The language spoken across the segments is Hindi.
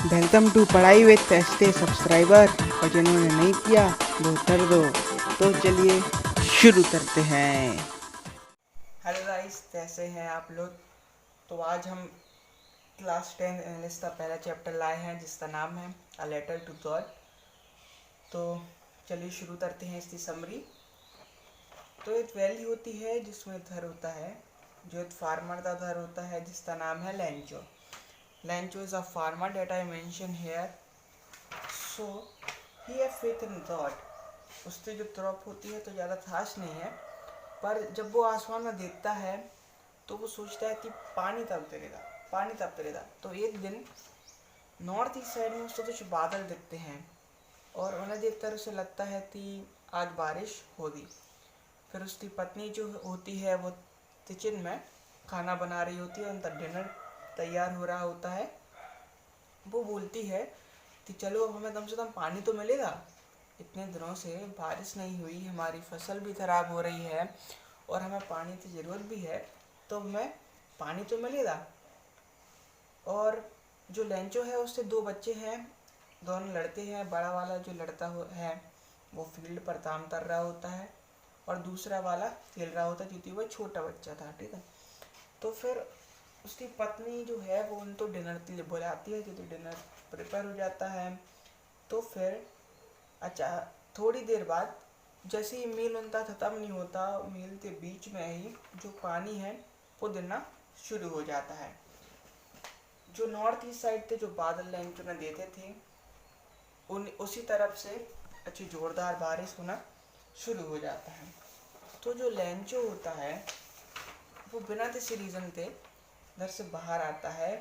वेलकम टू पढ़ाई विथ एसटे सब्सक्राइबर। और जिन्होंने नहीं किया वो कर दो। तो चलिए शुरू करते हैं। हेलो गाइस, कैसे हैं आप लोग। तो आज हम क्लास 10 इंग्लिश का पहला चैप्टर लाए हैं जिसका नाम है अ लेटर टू गॉड। तो चलिए शुरू करते हैं इसकी समरी। तो एक वैली होती है जिसमें घर होता है, जो एक फार्मर का घर होता है जिसका नाम है Lencho. Lencho is a farmer that I mention here. So he have faith in God. उससे जो तरफ होती है तो ज़्यादा खास नहीं है, पर जब वो आसमान में देखता है तो वो सोचता है कि पानी कब गिरेगा, पानी कब गिरेगा। तो एक दिन नॉर्थ ईस्ट साइड में उसको कुछ बादल दिखते हैं और उन्हें देखकर उसे लगता है कि आज बारिश होगी। फिर उसकी पत्नी जो होती है वो किचन में खाना बना रही होती है, उनका डिनर तैयार हो रहा होता है। वो बोलती है कि चलो अब हमें कम से कम पानी तो मिलेगा, इतने दिनों से बारिश नहीं हुई, हमारी फसल भी ख़राब हो रही है और हमें पानी की ज़रूरत भी है, तो हमें पानी तो मिलेगा। और जो लेंचो है उससे दो बच्चे हैं, दोनों लड़के हैं। बड़ा वाला जो लड़का है वो फील्ड पर काम कर रहा होता है और दूसरा वाला खेल रहा होता है क्योंकि वो छोटा बच्चा था, ठीक है। तो फिर उसकी पत्नी जो है वो उनको डिनर के लिए बुलाती है क्योंकि डिनर प्रिपेयर हो जाता है। तो फिर अच्छा, थोड़ी देर बाद जैसे ही मील उनका ख़त्म नहीं होता, मील के बीच में ही जो पानी है वो गिरना शुरू हो जाता है। जो नॉर्थ ईस्ट साइड थे जो बादल लाइन जो देते थे उन उसी तरफ से अच्छी ज़ोरदार बारिश होना शुरू हो जाता है। तो जो लेंचो होता है वो बिना किसी रीज़न के घर से बाहर आता है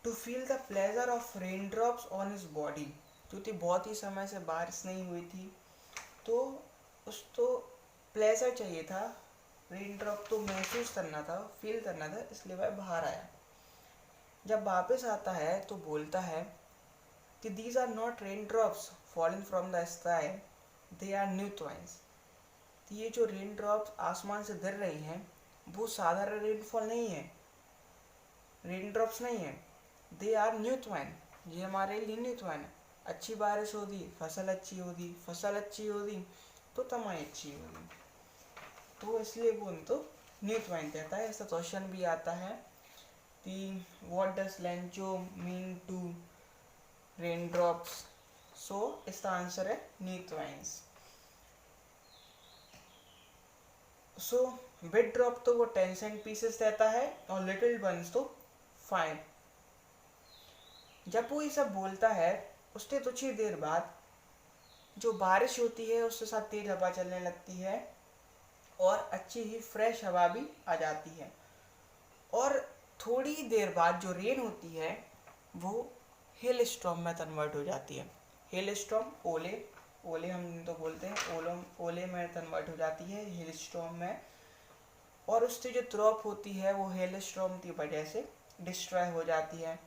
to feel the pleasure of rain drops on his body, क्योंकि बहुत ही समय से बारिश नहीं हुई थी तो उसको प्लेजर चाहिए था, रेन ड्रॉप तो महसूस करना था, फील करना था, इसलिए वह बाहर आया। जब वापस आता है तो बोलता है कि these are not rain drops falling from the sky, they are new coins. ये जो रेन ड्रॉप्स आसमान से गिर रही हैं वो साधारण रेनफॉल नहीं है, रेन ड्रॉप्स नहीं है, दे आर न्यू ट्वाइन, ये हमारे लिए न्यू ट्वाइन है। अच्छी बारिश होगी फसल अच्छी होगी, फसल अच्छी होगी तो कमाई अच्छी होगी, तो इसलिए वो उनको न्यू ट्वाइन कहता है। ऐसा क्वेश्चन भी आता है कि what does Lencho mean to rain drops. So इसका आंसर है new coins. So big drop तो वो 10 सेंट पीसेस रहता है और लिटिल वंस तो 5। जब वो ये सब बोलता है उसके कुछ ही देर बाद जो बारिश होती है उसके साथ तेज हवा चलने लगती है और अच्छी ही फ्रेश हवा भी आ जाती है। और थोड़ी देर बाद जो रेन होती है वो हेल स्टॉर्म में कन्वर्ट हो जाती है। हेल स्टॉर्म ओले, ओले हम तो बोलते हैं, ओले में कन्वर्ट हो जाती है हेल स्टॉर्म में। और उससे जो क्रॉप होती है वो हेल स्टॉर्म की वजह से डिस्ट्रॉय हो जाती है।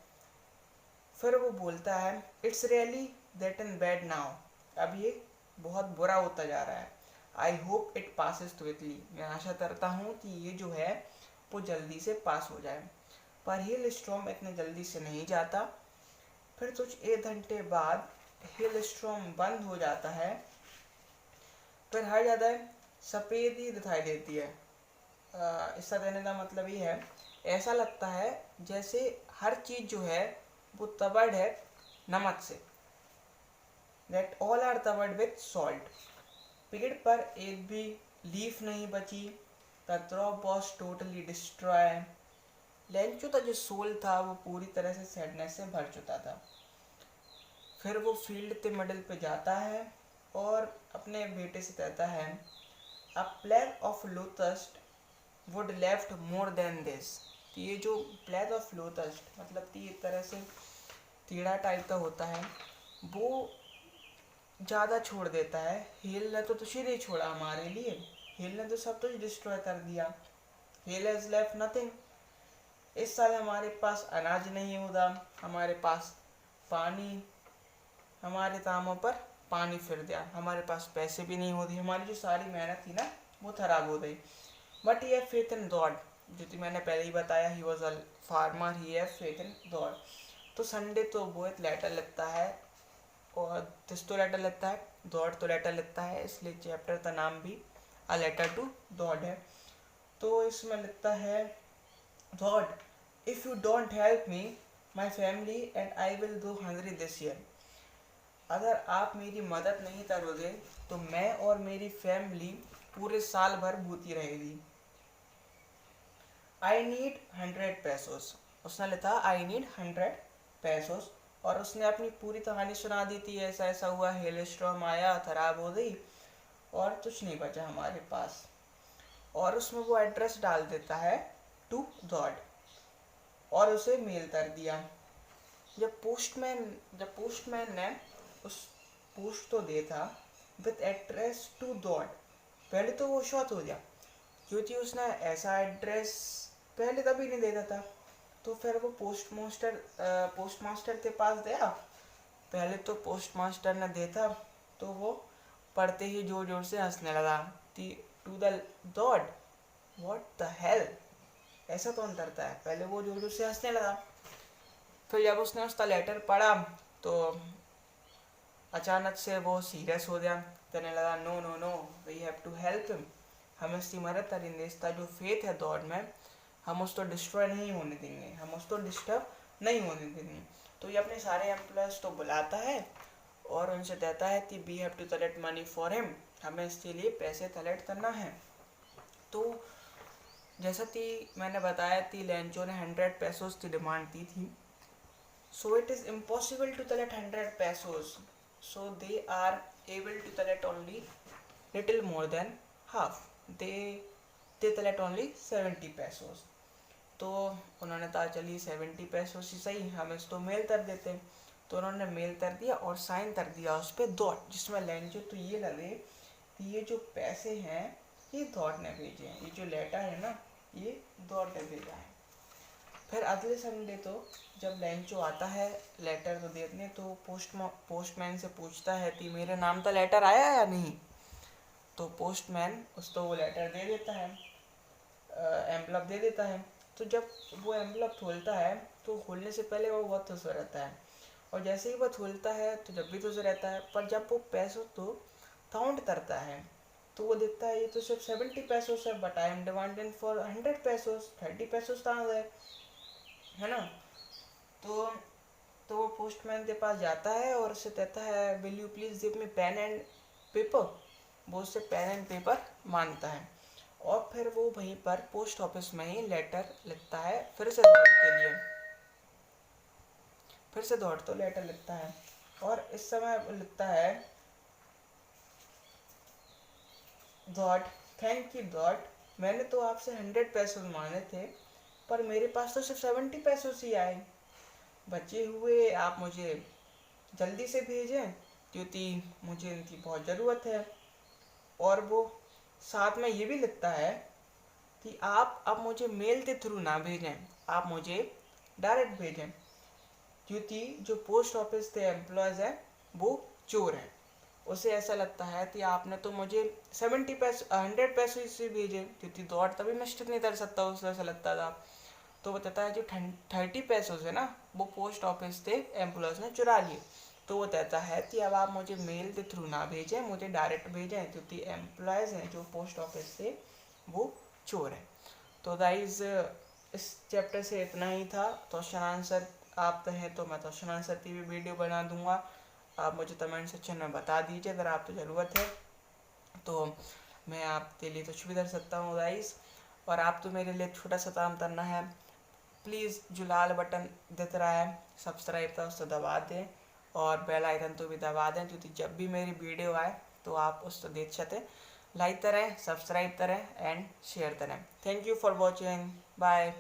फिर वो बोलता है it's really that in bad now, अब ये बहुत बुरा होता जा रहा है। I hope it passes quickly, मैं आशा करता हूँ कि ये जो है वो जल्दी से पास हो जाए। पर हिल स्टॉर्म इतने जल्दी से नहीं जाता। फिर कुछ 1 घंटे बाद हिल स्टॉर्म बंद हो जाता है। फिर हर ज़्यादा सफ़ेद ही दिखाई देती है। इसका देने का मतलब ये है, ऐसा लगता है जैसे हर चीज़ जो है वो तबर्ड है नमक से, that all are covered with salt. पेड़ पर एक भी लीफ नहीं बची, the crop was totally destroy. Lencho का जो सोल था वो पूरी तरह से सैडनेस से भर चुका था। फिर वो फील्ड के मिडल पे जाता है और अपने बेटे से कहता है a plague of locusts would left more than this. ये जो प्लेग ऑफ लोटस्ट मतलब कि एक तरह से कीड़ा टाइप का होता है, वो ज़्यादा छोड़ देता है। हेल ने तो कुछ ही नहीं छोड़ा हमारे लिए, हेल ने तो सब कुछ डिस्ट्रॉय कर दिया। Hello has left nothing. इस साल हमारे पास अनाज नहीं होगा, हमारे पास पानी, हमारे कामों पर पानी फिर दिया, हमारे पास पैसे भी नहीं होती, हमारी जो सारी मेहनत थी ना वो खराब हो गई। But he have faith in God, जो कि मैंने पहले ही बताया, he was a farmer, he have faith in God. तो संडे तो बहुत लेटर लगता है और दिस तो लेटर लगता है, गॉड तो लेटर लगता है, इसलिए चैप्टर का नाम भी अ लेटर टू गॉड है। तो इसमें लगता है God, if you don't help me my family and I will go hungry this year. अगर आप मेरी मदद नहीं करोगे तो मैं और मेरी फैमिली पूरे साल भर भूखी रहेगी। आई नीड 100 पैसोस, उसने लिखा आई नीड 100 पैसोस, और उसने अपनी पूरी कहानी सुना दी थी, ऐसा ऐसा हुआ, हेल स्टॉर्म आया, खराब हो गई और कुछ नहीं बचा हमारे पास। और उसमें वो एड्रेस डाल देता है टू गॉड और उसे मेल कर दिया। जब पोस्टमैन ने उस पोस्ट तो दे था विथ एड्रेस टू गॉड, पहले तो वो शॉक हो गया क्योंकि उसने ऐसा एड्रेस पहले कभी नहीं देता था। तो फिर वो पोस्टमास्टर के पास गया। पहले तो पोस्टमास्टर ने देखा तो वो पढ़ते ही जोर जोर से हंसने लगा कि to the God, what the hell, ऐसा कौन करता है। पहले वो जोर जोर से हंसने लगा, फिर जब उसने उसका लेटर पढ़ा तो अचानक से वो सीरियस हो गया, कहने लगा no no no, we have to help him, हमें उसकी मदद करेंगे, इसका जो फेथ है गॉड में हम उसको डिस्ट्रॉय नहीं होने देंगे, हम उसको डिस्टर्ब नहीं होने देंगे। तो ये अपने सारे एम्प्लॉयज़ तो बुलाता है और उनसे कहता है कि we have to collect money for him, हमें इसके लिए पैसे कलेक्ट करना है। तो जैसा कि मैंने बताया कि लेंचो ने 100 पैसोस की डिमांड की थी। So it is impossible to collect 100 pesos, so they are able to collect only little more than half, they collect only 70 pesos। तो उन्होंने कहा चलिए 70 पैसोस ही सही, हम इसको मेल कर देते हैं। तो उन्होंने मेल कर दिया और साइन कर दिया उस पर डॉट, जिसमें लेंचो तो ये लगे कि ये जो पैसे हैं ये डॉट ने भेजे हैं, ये जो लेटर है ना ये डॉट ने भेजा है। फिर अगले संडे तो जब लेंचो आता है लेटर तो देखने, तो पोस्टमैन से पूछता है कि मेरे नाम का लेटर आया या नहीं। तो पोस्टमैन उसको वो लेटर दे देता है, एम्पलप दे देता है। तो जब वो एम्पलप खोलता है तो खोलने से पहले वो बहुत खुश रहता है, और जैसे ही वो खोलता है तो जब भी खुश रहता है, पर जब वो पैसों तो काउंट करता है तो वो देखता है ये तो सिर्फ 70 पैसोस है, but I am demanding for 100 पैसोस, 30 पैसोस कहाँ है ना। तो वो पोस्टमैन के पास जाता है और उससे कहता है will you please give me pen and paper. वो उससे पेन एंड पेपर मांगता है और फिर वो वहीं पर पोस्ट ऑफिस में ही लेटर लिखता है, फिर से दौड़ के लिए, फिर से दौड़ तो लेटर लिखता है और इस समय लिखता है गॉड, थैंक यू गॉड, मैंने तो आपसे 100 पैसे मांगे थे पर मेरे पास तो सिर्फ 70 पैसों से आए, बचे हुए आप मुझे जल्दी से भेजें क्योंकि मुझे इनकी बहुत ज़रूरत है। और वो साथ में ये भी लिखता है कि आप अब मुझे मेल के थ्रू ना भेजें, आप मुझे डायरेक्ट भेजें क्योंकि जो पोस्ट ऑफिस के एम्प्लॉयज़ हैं वो चोर हैं। उसे ऐसा लगता है कि आपने तो मुझे 100 पैसे से भेजे क्योंकि दौड़ तभी मिस्टेक नहीं कर सकता, उसे ऐसा लगता था। तो वो कहता है जो 30 पैसों से ना वो पोस्ट ऑफिस से एम्प्लॉयज़ ने चुरा लिए। तो वो कहता है कि अब आप मुझे मेल के थ्रू ना भेजें, मुझे डायरेक्ट भेजें क्योंकि एम्प्लॉयज़ हैं जो पोस्ट ऑफिस से वो चोर हैं। तो गाइस इस चैप्टर से इतना ही था। क्वेश्चन आंसर आप कहें तो मैं क्वेश्चन आंसर की भी वीडियो बना दूंगा, आप मुझे कमेंट सेक्शन में बता दीजिए अगर आपको ज़रूरत है तो मैं आपके लिए कुछ भी कर सकता हूँ गाइस। और आप तो मेरे लिए छोटा सा काम करना है, प्लीज़ जो लाल बटन दिख रहा है सब्सक्राइब का उसको दबा दें और बेल आइकन तो भी दबा दें क्योंकि जब भी मेरी वीडियो आए तो आप उसको देख सकें। लाइक करें, सब्सक्राइब करें एंड शेयर करें। Thank you for watching, bye.